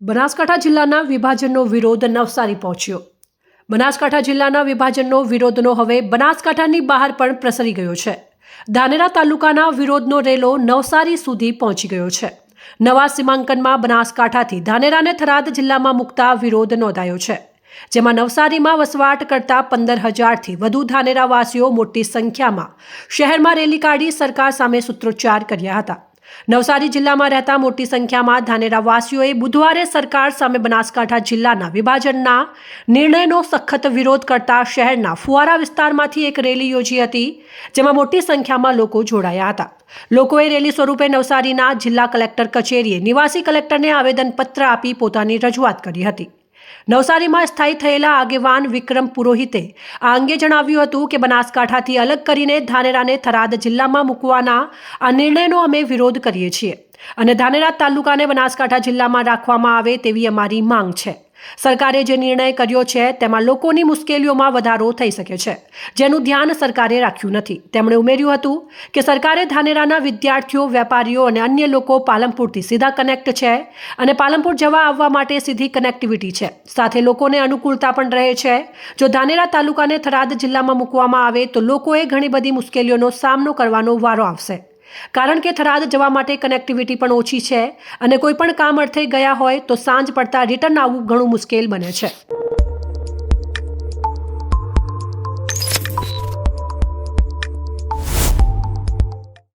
બનાસકાંઠા જિલ્લાના વિભાજનનો વિરોધ નવસારી પહોંચ્યો। બનાસકાંઠા જિલ્લાના વિભાજનનો વિરોધનો હવે બનાસકાંઠાની બહાર પણ પ્રસરી ગયો છે। ધાનેરા તાલુકાના વિરોધનો રેલો નવસારી સુધી પહોંચી ગયો છે। નવા સીમાંકનમાં બનાસકાંઠાથી ધાનેરાને થરાદ જિલ્લામાં મૂકતા વિરોધ નોંધાયો છે, જેમાં નવસારીમાં વસવાટ કરતા 15,000થી વધુ ધાનેરાવાસીઓ મોટી સંખ્યામાં શહેરમાં રેલી કાઢી સરકાર સામે સૂત્રોચ્ચાર કર્યા હતા। નવસારી જિલ્લામાં રહેતા મોટી સંખ્યામાં ધાનેરાવાસીઓએ બુધવારે સરકાર સામે બનાસકાંઠા જિલ્લાના વિભાજનના નિર્ણયનો સખત વિરોધ કરતા શહેરના ફુવારા વિસ્તારમાંથી એક રેલી યોજી હતી, જેમાં મોટી સંખ્યામાં લોકો જોડાયા હતા। લોકોએ રેલી સ્વરૂપે નવસારીના જિલ્લા કલેક્ટર કચેરીએ નિવાસી કલેક્ટરને આવેદનપત્ર આપી પોતાની રજૂઆત કરી હતી। નવસારીમાં સ્થાયી થયેલા આગેવાન વિક્રમ પુરોહિતે આ અંગે જણાવ્યું હતું કે બનાસકાંઠાથી અલગ કરીને ધાનેરાને થરાદ જિલ્લામાં મૂકવાના આ નિર્ણયનો અમે વિરોધ કરીએ છીએ અને ધાનેરા તાલુકાને બનાસકાંઠા જિલ્લામાં રાખવામાં આવે તેવી અમારી માંગ છે। સરકારે જે નિર્ણય કર્યો છે તેમાં લોકોની મુશ્કેલીઓમાં વધારો થઈ શકે છે, જેનું ધ્યાન સરકારે રાખ્યું નથી। તેમણે ઉમેર્યું હતું કે સરકારે ધાનેરાના વિદ્યાર્થીઓ, વેપારીઓ અને અન્ય લોકો પાલનપુરથી સીધા કનેક્ટ છે અને પાલનપુર જવા આવવા માટે સીધી કનેક્ટિવિટી છે, સાથે લોકોને અનુકૂળતા પણ રહે છે। જો ધાનેરા તાલુકાને થરાદ જિલ્લામાં મૂકવામાં આવે તો લોકોએ ઘણી બધી મુશ્કેલીઓનો સામનો કરવાનો વારો આવશે, કારણ કે થરાદ જવા માટે કનેક્ટિવિટી પણ ઓછી છે અને કોઈ પણ કામ અર્થે ગયા હોય તો સાંજ પડતા રિટર્ન આવવું ઘણું મુશ્કેલ બને છે।